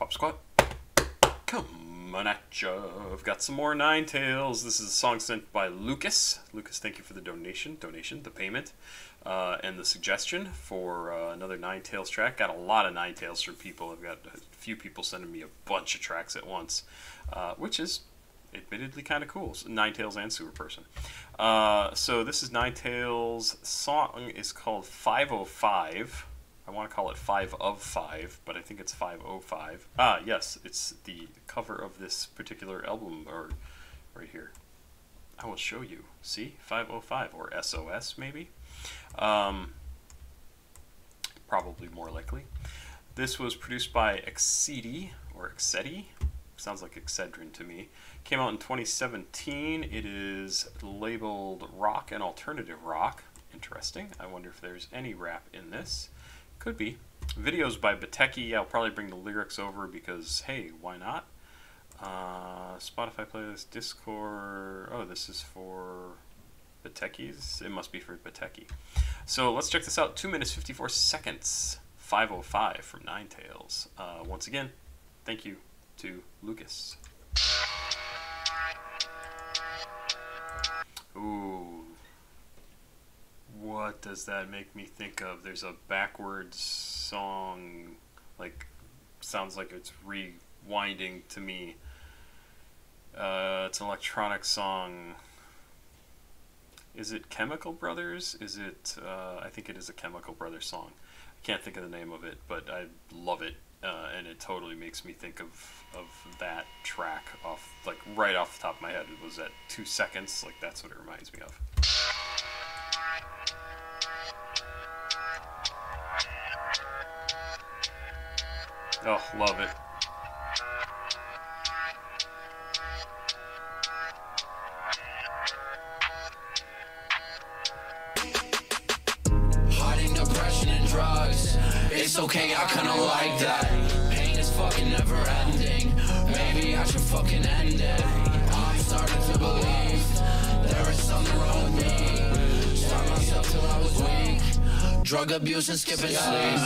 Pop Squat, coming at ya. I've got some more 9TAILS. This is a song sent by Lucas. Lucas, thank you for the donation, the payment, and the suggestion for another 9TAILS track. Got a lot of 9TAILS from people. I've got a few people sending me a bunch of tracks at once, which is admittedly kind of cool. 9TAILS and Super Person. So this is 9TAILS. Song is called 505. I want to call it 5 of 5, but I think it's 505. Ah, yes, it's the cover of this particular album, or right here. I will show you. See? 505, or SOS, maybe? Probably more likely. This was produced by Excedi, or Excedi. Sounds like Excedrin to me. Came out in 2017. It is labeled rock and alternative rock. Interesting. I wonder if there's any rap in this. Could be. Videos by Bateki. I'll probably bring the lyrics over because, hey, why not? Spotify playlist, Discord. Oh, this is for Bateki's? It must be for Bateki. So let's check this out. 2 minutes, 54 seconds. 505 from 9TAILS. Once again, thank you to Lucas. Ooh. What does that make me think of? There's a backwards song, like, sounds like it's rewinding to me. It's an electronic song. Is it Chemical Brothers? Is it, I think it is a Chemical Brothers song. I can't think of the name of it, but I love it, and it totally makes me think of that track off, like, right off the top of my head. It was at 2 seconds, like, that's what it reminds me of. Oh, love it. Hiding depression and drugs. It's okay, I kinda like that. Pain is fucking never ending. Maybe I should fucking end it. I'm starting to believe there is something wrong with me. Starved myself till I was weak. Drug abuse and skipping sleep.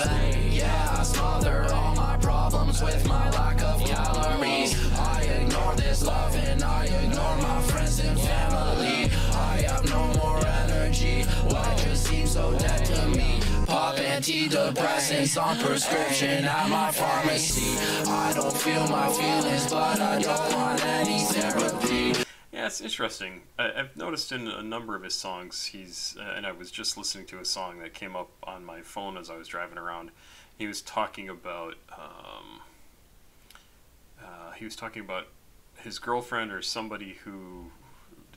Yeah, I smothered all my problems with my lack of calories. I ignore this love and I ignore my friends and family. I have no more energy. Life just seems so dead to me. Pop antidepressants on prescription at my pharmacy. I don't feel my feelings, but I don't want any therapy. Yeah, it's interesting. I've noticed in a number of his songs, and I was just listening to a song that came up on my phone as I was driving around. He was talking about, his girlfriend or somebody who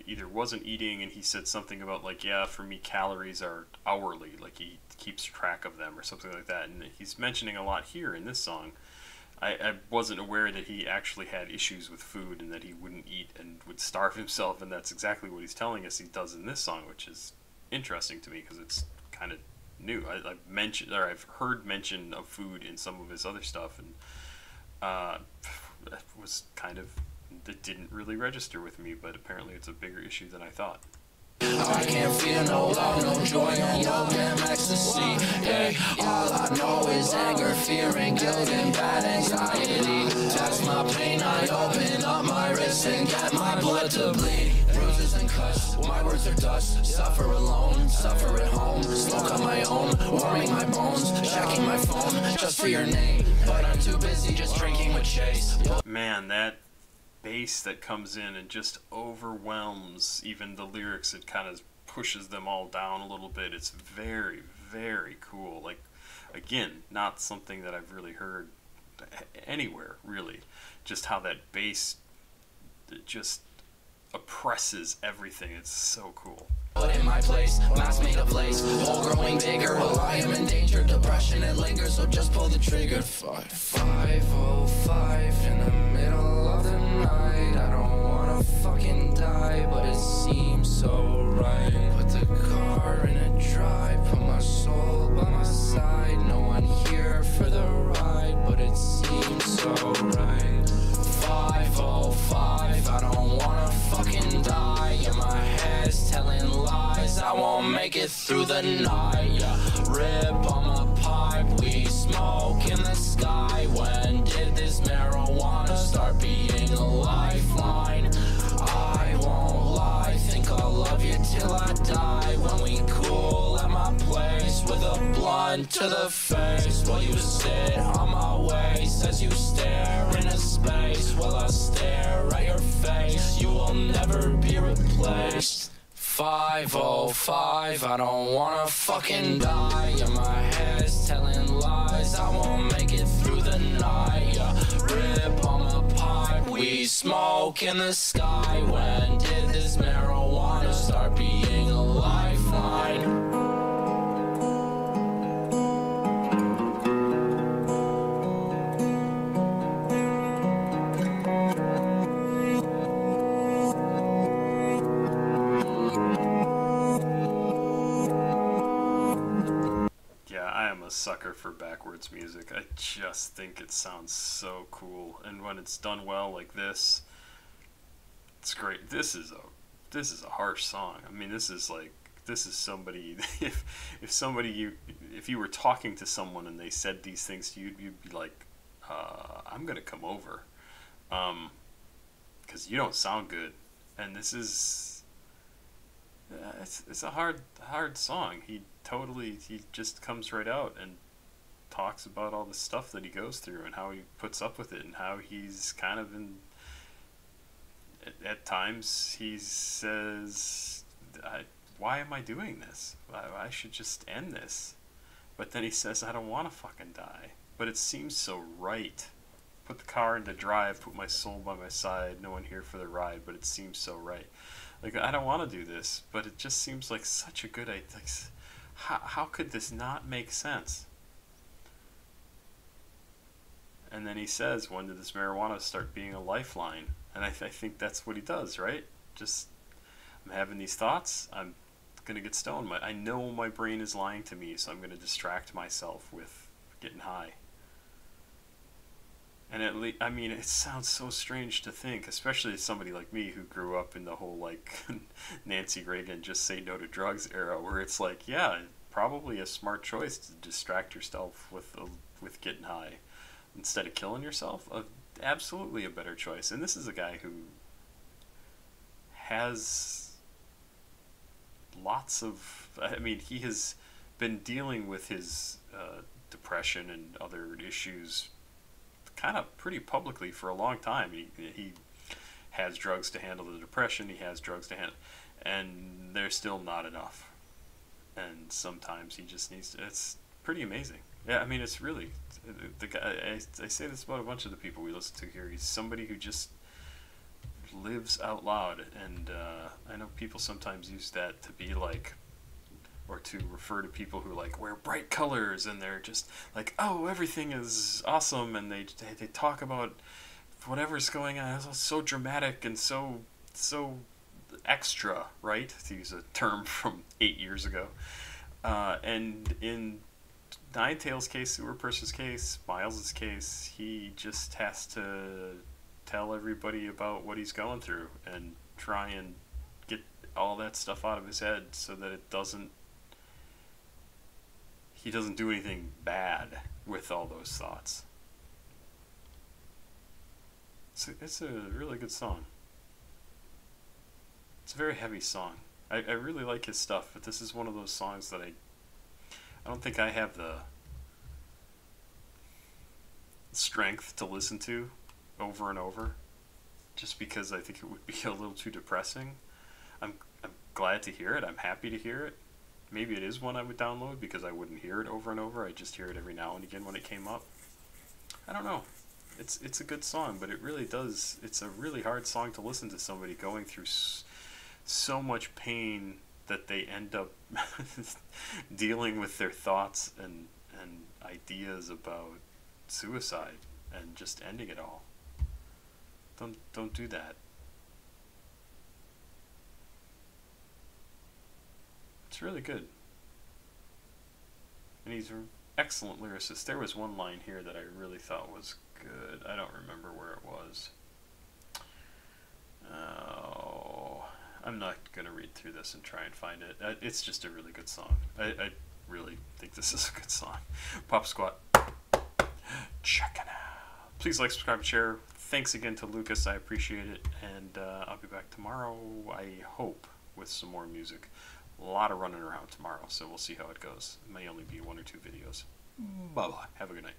either wasn't eating, and he said something about, like, yeah, for me calories are hourly, like he keeps track of them or something like that. And he's mentioning a lot here in this song. I wasn't aware that he actually had issues with food and that he wouldn't eat and would starve himself, and that's exactly what he's telling us he does in this song, which is interesting to me because it's kind of new. I've heard mention of food in some of his other stuff, and it didn't really register with me, but apparently it's a bigger issue than I thought. I can't feel no love, no joy, no damn ecstasy. Yeah, all I know is anger, fear, and guilt, and bad anxiety. That's my pain. I open up my wrists and get my blood to bleed. Bruises and cuts, my words are dust. Suffer alone, suffer at home. Smoke on my own, warming my bones. Checking my phone just for your name, but I'm too busy just drinking with Chase. Man, that bass that comes in and just overwhelms even the lyrics. It kind of pushes them all down a little bit. It's very, very cool. Like, again, not something that I've really heard anywhere, really. Just how that bass just oppresses everything. It's so cool. In my place, mask made a place, hole growing bigger. Well, I am in danger, depression it lingers, so just pull the trigger. 505 in the middle of the night. I don't wanna fucking die, but it seems so right. Put the car in a drive, put my soul by my side. No one here for the ride, but it seems so right. 505, I don't wanna fucking die. In my head's telling lies, I won't make it through the night. Yeah. Rip on my pipe, we smoke in the sky. When did this gun to the face while you sit on my waist as you stare into space while I stare at your face. You will never be replaced. 505, I don't wanna fucking die. Yeah, my head's telling lies. I won't make it through the night. Yeah, rip on my pipe. We smoke in the sky. When did this marijuana start being a lifeline? A sucker for backwards music. I just think it sounds so cool, and when it's done well like this, it's great. This is a harsh song. I mean, this is somebody if you were talking to someone and they said these things to you, you'd be like, I'm gonna come over, because you don't sound good. And this is it's a hard song. He just comes right out and talks about all the stuff that he goes through and how he puts up with it, and how he's kind of at times he says, why am I doing this? I should just end this. But then he says, I don't want to fucking die. But it seems so right. Put the car into drive, put my soul by my side, no one here for the ride, but it seems so right. Like, I don't want to do this, but it just seems like such a good idea. Like, how could this not make sense? And then he says, when did this marijuana start being a lifeline? And I think that's what he does, right? Just, I'm having these thoughts, I'm going to get stoned. I know my brain is lying to me, so I'm going to distract myself with getting high. And I mean, it sounds so strange to think, especially as somebody like me who grew up in the whole, like, Nancy Reagan just say no to drugs era, where it's like, yeah, probably a smart choice to distract yourself with getting high instead of killing yourself. Absolutely a better choice. And this is a guy who has lots of, I mean, he has been dealing with his depression and other issues kind of pretty publicly for a long time. He has drugs to handle the depression, he has drugs to handle, and they're still not enough. And sometimes he just needs to, it's pretty amazing. Yeah, I mean, it's really, the guy, I say this about a bunch of the people we listen to here, he's somebody who just lives out loud. And I know people sometimes use that to be like, or to refer to people who like wear bright colors and they're just like, oh, everything is awesome, and they talk about whatever's going on. It's so dramatic and so extra, right? To use a term from 8 years ago. And in 9TAILS' case, Sewer Person's case, Miles' case, he just has to tell everybody about what he's going through and try and get all that stuff out of his head so that he doesn't do anything bad with all those thoughts. It's a really good song. It's a very heavy song. I really like his stuff, but this is one of those songs that I don't think I have the strength to listen to over and over, just because I think it would be a little too depressing. I'm glad to hear it. I'm happy to hear it. Maybe it is one I would download because I wouldn't hear it over and over. I just hear it every now and again when it came up. I don't know. It's a good song, but it really does. It's a really hard song to listen to somebody going through so much pain that they end up dealing with their thoughts and ideas about suicide and just ending it all. Don't do that. It's really good. And he's an excellent lyricist. There was one line here that I really thought was good. I don't remember where it was. Oh, I'm not going to read through this and try and find it. It's just a really good song. I really think this is a good song. papasquatjon, check it out. Please like, subscribe, share. Thanks again to Lucas. I appreciate it. And I'll be back tomorrow, I hope, with some more music. A lot of running around tomorrow, so we'll see how it goes. It may only be 1 or 2 videos. Bye-bye. Have a good night.